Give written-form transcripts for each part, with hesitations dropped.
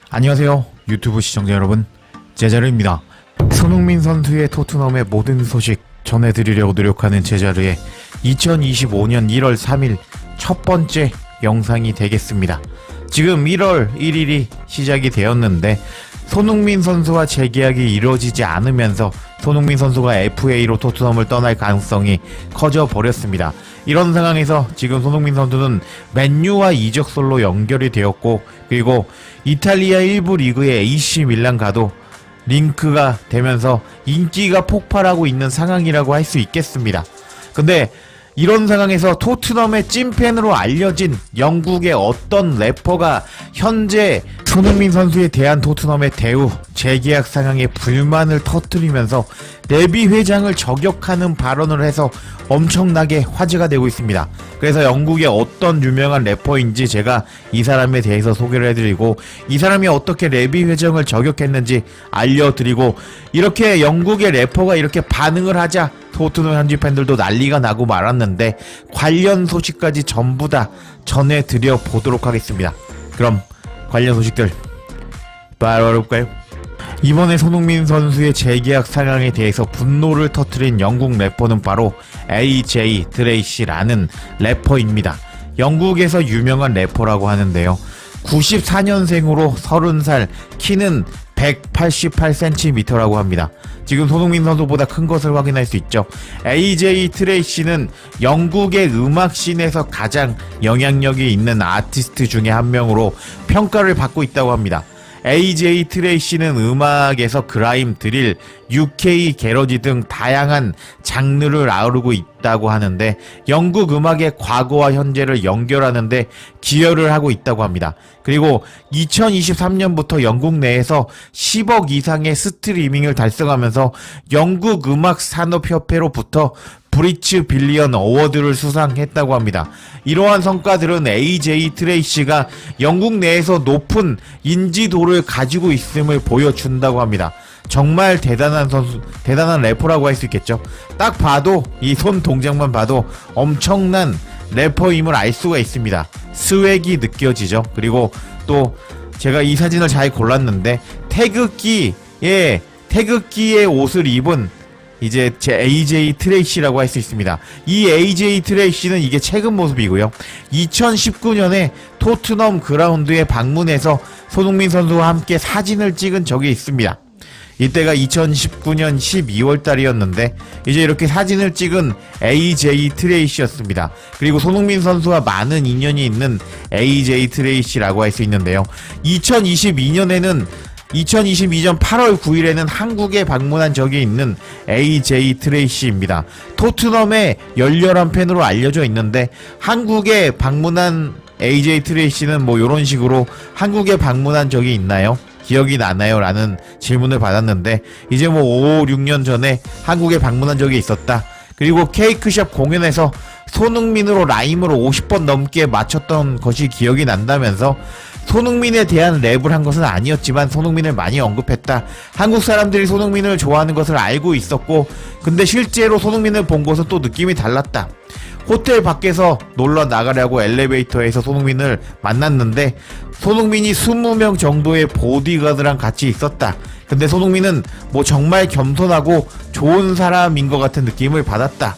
안녕하세요 유튜브 시청자 여러분, 제자르입니다. 손흥민 선수의 토트넘의 모든 소식 전해드리려고 노력하는 제자르의 2025년 1월 3일 첫 번째 영상이 되겠습니다. 지금 1월 1일이 시작이 되었는데 손흥민 선수와 재계약이 이루어지지 않으면서 손흥민 선수가 FA로 토트넘을 떠날 가능성이 커져 버렸습니다. 이런 상황에서 지금 손흥민 선수는 맨유와 이적설로 연결이 되었고, 그리고 이탈리아 1부 리그의 AC 밀란과도 링크가 되면서 인기가 폭발하고 있는 상황이라고 할 수 있겠습니다. 근데 이런 상황에서 토트넘의 찐팬으로 알려진 영국의 어떤 래퍼가 현재 손흥민 선수에 대한 토트넘의 대우, 재계약 상황에 불만을 터뜨리면서 레비 회장을 저격하는 발언을 해서 엄청나게 화제가 되고 있습니다. 그래서 영국의 어떤 유명한 래퍼인지 제가 이 사람에 대해서 소개를 해드리고, 이 사람이 어떻게 레비 회장을 저격했는지 알려드리고, 이렇게 영국의 래퍼가 이렇게 반응을 하자 토트넘 현지 팬들도 난리가 나고 말았는데 관련 소식까지 전부 다 전해드려 보도록 하겠습니다. 그럼 관련 소식들 바로 알아볼까요? 이번에 손흥민 선수의 재계약 상황에 대해서 분노를 터뜨린 영국 래퍼는 바로 AJ 트레이시라는 래퍼입니다. 영국에서 유명한 래퍼라고 하는데요. 94년생으로 30살, 키는 188cm라고 합니다. 지금 손흥민 선수보다 큰 것을 확인할 수 있죠. AJ 트레이시는 영국의 음악씬에서 가장 영향력이 있는 아티스트 중에 한 명으로 평가를 받고 있다고 합니다. AJ 트레이시는 음악에서 그라임, 드릴, UK 게러지 등 다양한 장르를 아우르고 있다고 하는데 영국 음악의 과거와 현재를 연결하는데 기여를 하고 있다고 합니다. 그리고 2023년부터 영국 내에서 10억 이상의 스트리밍을 달성하면서 영국 음악 산업협회로부터 브리츠 빌리언 어워드를 수상했다고 합니다. 이러한 성과들은 AJ 트레이시가 영국 내에서 높은 인지도를 가지고 있음을 보여준다고 합니다. 정말 대단한 선수, 대단한 래퍼라고 할 수 있겠죠. 딱 봐도 이 손 동작만 봐도 엄청난 래퍼임을 알 수가 있습니다. 스웩이 느껴지죠. 그리고 또 제가 이 사진을 잘 골랐는데 태극기의 옷을 입은 이제 제 AJ 트레이시라고 할 수 있습니다. 이 AJ 트레이시는 이게 최근 모습이고요. 2019년에 토트넘 그라운드에 방문해서 손흥민 선수와 함께 사진을 찍은 적이 있습니다. 이때가 2019년 12월 달이었는데 이제 이렇게 사진을 찍은 AJ 트레이시였습니다. 그리고 손흥민 선수와 많은 인연이 있는 AJ 트레이시라고 할 수 있는데요. 2022년 8월 9일에는 한국에 방문한 적이 있는 AJ 트레이시입니다. 토트넘의 열렬한 팬으로 알려져 있는데 한국에 방문한 AJ 트레이시는 뭐 이런 식으로 한국에 방문한 적이 있나요? 기억이 나나요? 라는 질문을 받았는데 이제 뭐 5, 6년 전에 한국에 방문한 적이 있었다. 그리고 케이크샵 공연에서 손흥민으로 라임으로 50번 넘게 맞췄던 것이 기억이 난다면서 손흥민에 대한 랩을 한 것은 아니었지만 손흥민을 많이 언급했다. 한국 사람들이 손흥민을 좋아하는 것을 알고 있었고 근데 실제로 손흥민을 본 것은 또 느낌이 달랐다. 호텔 밖에서 놀러 나가려고 엘리베이터에서 손흥민을 만났는데 손흥민이 20명 정도의 보디가드랑 같이 있었다. 근데 손흥민은 뭐 정말 겸손하고 좋은 사람인 것 같은 느낌을 받았다.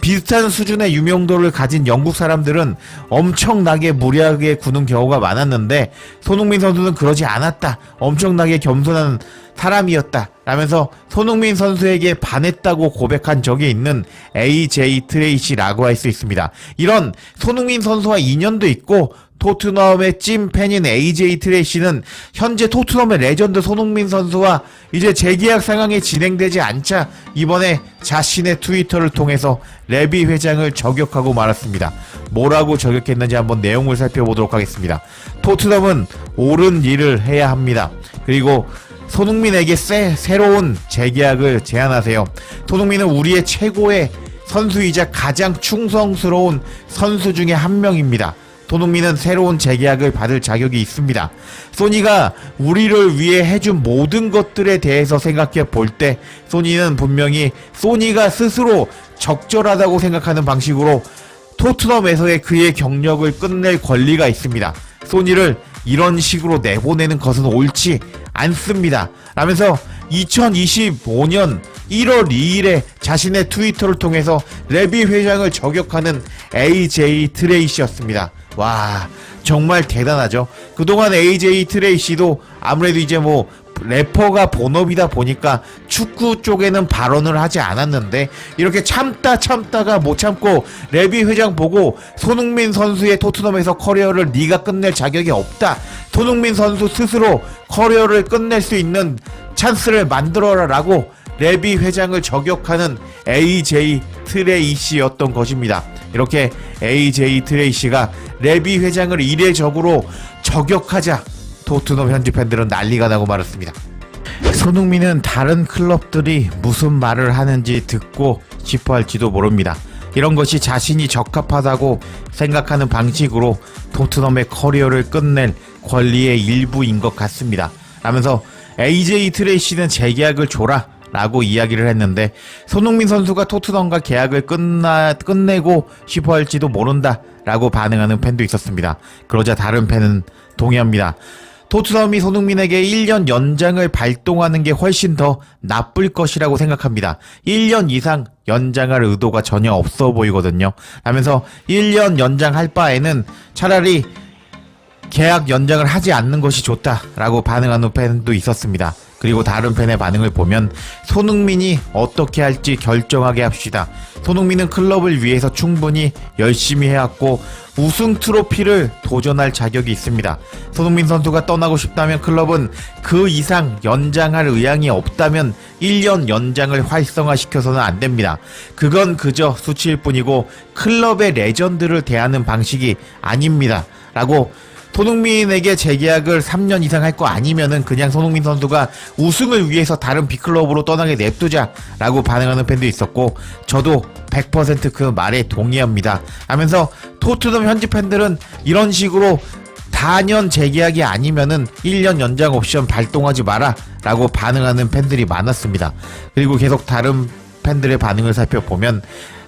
비슷한 수준의 유명도를 가진 영국 사람들은 엄청나게 무리하게 구는 경우가 많았는데 손흥민 선수는 그러지 않았다. 엄청나게 겸손한 사람이었다. 라면서 손흥민 선수에게 반했다고 고백한 적이 있는 AJ 트레이시라고 할 수 있습니다. 이런 손흥민 선수와 인연도 있고 토트넘의 찐팬인 AJ 트레이시는 현재 토트넘의 레전드 손흥민 선수와 이제 재계약 상황이 진행되지 않자 이번에 자신의 트위터를 통해서 레비 회장을 저격하고 말았습니다. 뭐라고 저격했는지 한번 내용을 살펴보도록 하겠습니다. 토트넘은 옳은 일을 해야 합니다. 그리고 손흥민에게 새로운 재계약을 제안하세요. 손흥민은 우리의 최고의 선수이자 가장 충성스러운 선수 중에 한 명입니다. 손흥민은 새로운 재계약을 받을 자격이 있습니다. 소니가 우리를 위해 해준 모든 것들에 대해서 생각해 볼 때 소니는 분명히 소니가 스스로 적절하다고 생각하는 방식으로 토트넘에서의 그의 경력을 끝낼 권리가 있습니다. 소니를 이런 식으로 내보내는 것은 옳지 않습니다. 라면서 2025년 1월 2일에 자신의 트위터를 통해서 레비 회장을 저격하는 AJ 트레이시였습니다. 와, 정말 대단하죠. 그동안 AJ 트레이시도 아무래도 이제 뭐 래퍼가 본업이다 보니까 축구 쪽에는 발언을 하지 않았는데 이렇게 참다가 못 참고 레비 회장 보고 손흥민 선수의 토트넘에서 커리어를 네가 끝낼 자격이 없다. 손흥민 선수 스스로 커리어를 끝낼 수 있는 찬스를 만들어라 라고 레비 회장을 저격하는 AJ 트레이시였던 것입니다. 이렇게 AJ 트레이시가 레비 회장을 이례적으로 저격하자 토트넘 현지 팬들은 난리가 나고 말았습니다. 손흥민은 다른 클럽들이 무슨 말을 하는지 듣고 싶어 할지도 모릅니다. 이런 것이 자신이 적합하다고 생각하는 방식으로 토트넘의 커리어를 끝낼 권리의 일부인 것 같습니다. 라면서 AJ 트레이시는 재계약을 줘라 라고 이야기를 했는데 손흥민 선수가 토트넘과 계약을 끝내고 싶어 할지도 모른다 라고 반응하는 팬도 있었습니다. 그러자 다른 팬은 동의합니다. 토트넘이 손흥민에게 1년 연장을 발동하는 게 훨씬 더 나쁠 것이라고 생각합니다. 1년 이상 연장할 의도가 전혀 없어 보이거든요. 하면서 1년 연장할 바에는 차라리 계약 연장을 하지 않는 것이 좋다라고 반응하는 팬도 있었습니다. 그리고 다른 팬의 반응을 보면 손흥민이 어떻게 할지 결정하게 합시다. 손흥민은 클럽을 위해서 충분히 열심히 해왔고 우승 트로피를 도전할 자격이 있습니다. 손흥민 선수가 떠나고 싶다면 클럽은 그 이상 연장할 의향이 없다면 1년 연장을 활성화시켜서는 안 됩니다. 그건 그저 수치일 뿐이고 클럽의 레전드를 대하는 방식이 아닙니다. 라고 손흥민에게 재계약을 3년 이상 할 거 아니면은 그냥 손흥민 선수가 우승을 위해서 다른 빅클럽으로 떠나게 냅두자 라고 반응하는 팬도 있었고 저도 100% 그 말에 동의합니다. 하면서 토트넘 현지 팬들은 이런 식으로 다년 재계약이 아니면은 1년 연장 옵션 발동하지 마라 라고 반응하는 팬들이 많았습니다. 그리고 계속 다른 팬들의 반응을 살펴보면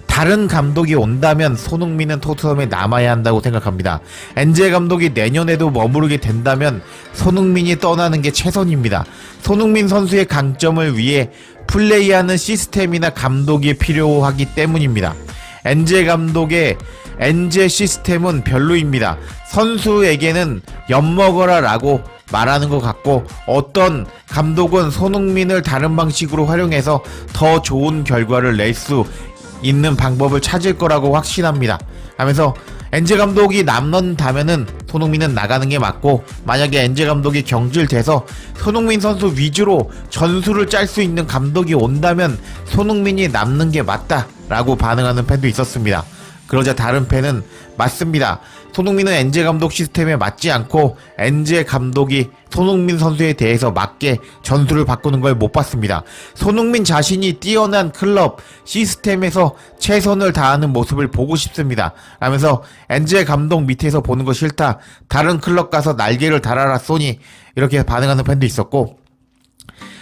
다른 감독이 온다면 손흥민은 토트넘에 남아야 한다고 생각합니다. 엔제 감독이 내년에도 머무르게 된다면 손흥민이 떠나는 게 최선입니다. 손흥민 선수의 강점을 위해 플레이하는 시스템이나 감독이 필요하기 때문입니다. 엔제 감독의 엔제 시스템은 별로입니다. 선수에게는 엿먹어라 라고 말하는 것 같고 어떤 감독은 손흥민을 다른 방식으로 활용해서 더 좋은 결과를 낼 수 있는 방법을 찾을 거라고 확신합니다. 하면서 엔제 감독이 남는다면은 손흥민은 나가는 게 맞고 만약에 엔제 감독이 경질돼서 손흥민 선수 위주로 전술을 짤 수 있는 감독이 온다면 손흥민이 남는 게 맞다 라고 반응하는 팬도 있었습니다. 그러자 다른 팬은 맞습니다. 손흥민은 엔제 감독 시스템에 맞지 않고 엔제 감독이 손흥민 선수에 대해서 맞게 전술을 바꾸는 걸 못 봤습니다. 손흥민 자신이 뛰어난 클럽 시스템에서 최선을 다하는 모습을 보고 싶습니다. 라면서 엔제 감독 밑에서 보는 거 싫다. 다른 클럽 가서 날개를 달아라 소니. 이렇게 반응하는 팬도 있었고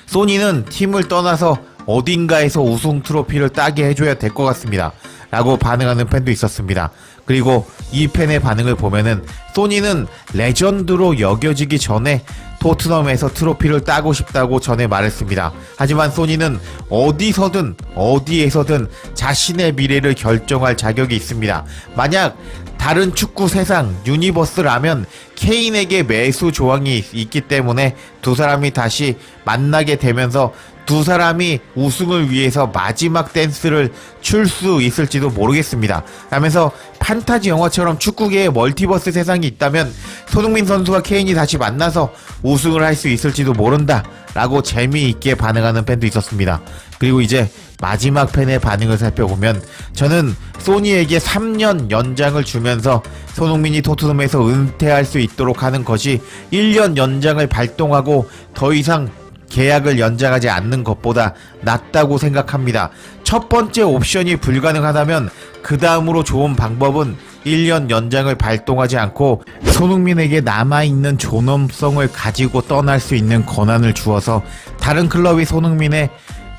소니는 팀을 떠나서 어딘가에서 우승 트로피를 따게 해줘야 될 것 같습니다. 라고 반응하는 팬도 있었습니다. 그리고 이 팬의 반응을 보면은 소니는 레전드로 여겨지기 전에 토트넘에서 트로피를 따고 싶다고 전에 말했습니다. 하지만 소니는 어디서든 어디에서든 자신의 미래를 결정할 자격이 있습니다. 만약 다른 축구 세상 유니버스라면 케인에게 매수 조항이 있기 때문에 두 사람이 다시 만나게 되면서 두 사람이 우승을 위해서 마지막 댄스를 출 수 있을지도 모르겠습니다. 하면서 판타지 영화처럼 축구계에 멀티버스 세상이 있다면 손흥민 선수와 케인이 다시 만나서 우승을 할 수 있을지도 모른다 라고 재미있게 반응하는 팬도 있었습니다. 그리고 이제 마지막 팬의 반응을 살펴보면 저는 소니에게 3년 연장을 주면서 손흥민이 토트넘에서 은퇴할 수 있도록 하는 것이 1년 연장을 발동하고 더 이상 계약을 연장하지 않는 것보다 낫다고 생각합니다. 첫 번째 옵션이 불가능하다면 그 다음으로 좋은 방법은 1년 연장을 발동하지 않고 손흥민에게 남아있는 존엄성을 가지고 떠날 수 있는 권한을 주어서 다른 클럽이 손흥민의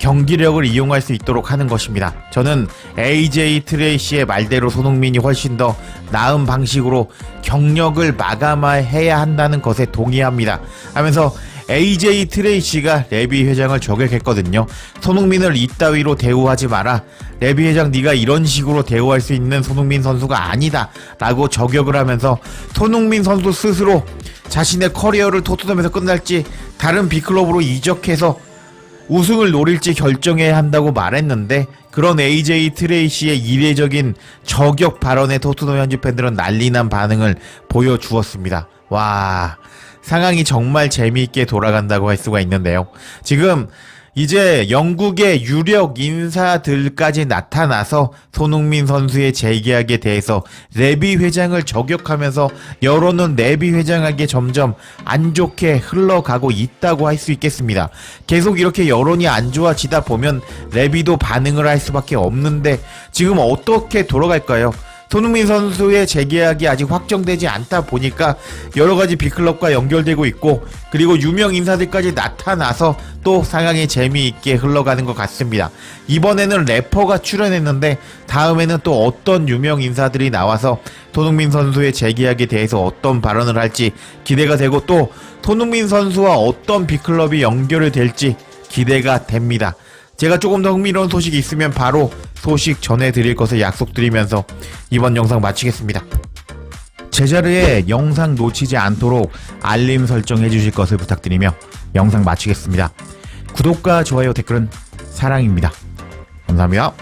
경기력을 이용할 수 있도록 하는 것입니다. 저는 AJ 트레이시의 말대로 손흥민이 훨씬 더 나은 방식으로 경력을 마감해야 한다는 것에 동의합니다. 하면서 AJ 트레이시가 레비 회장을 저격했거든요. 손흥민을 이따위로 대우하지 마라. 레비 회장 네가 이런 식으로 대우할 수 있는 손흥민 선수가 아니다 라고 저격을 하면서 손흥민 선수 스스로 자신의 커리어를 토트넘에서 끝날지 다른 빅클럽으로 이적해서 우승을 노릴지 결정해야 한다고 말했는데, 그런 AJ 트레이시의 이례적인 저격 발언에 토트넘 현지 팬들은 난리난 반응을 보여주었습니다. 와, 상황이 정말 재미있게 돌아간다고 할 수가 있는데요. 지금 이제 영국의 유력 인사들까지 나타나서 손흥민 선수의 재계약에 대해서 레비 회장을 저격하면서 여론은 레비 회장에게 점점 안 좋게 흘러가고 있다고 할 수 있겠습니다. 계속 이렇게 여론이 안 좋아지다 보면 레비도 반응을 할 수밖에 없는데 지금 어떻게 돌아갈까요? 손흥민 선수의 재계약이 아직 확정되지 않다 보니까 여러가지 빅클럽과 연결되고 있고, 그리고 유명 인사들까지 나타나서 또 상황이 재미있게 흘러가는 것 같습니다. 이번에는 래퍼가 출연했는데 다음에는 또 어떤 유명 인사들이 나와서 손흥민 선수의 재계약에 대해서 어떤 발언을 할지 기대가 되고, 또 손흥민 선수와 어떤 빅클럽이 연결이 될지 기대가 됩니다. 제가 조금 더 흥미로운 소식이 있으면 바로 소식 전해드릴 것을 약속드리면서 이번 영상 마치겠습니다. 제자리에 영상 놓치지 않도록 알림 설정해 주실 것을 부탁드리며 영상 마치겠습니다. 구독과 좋아요, 댓글은 사랑입니다. 감사합니다.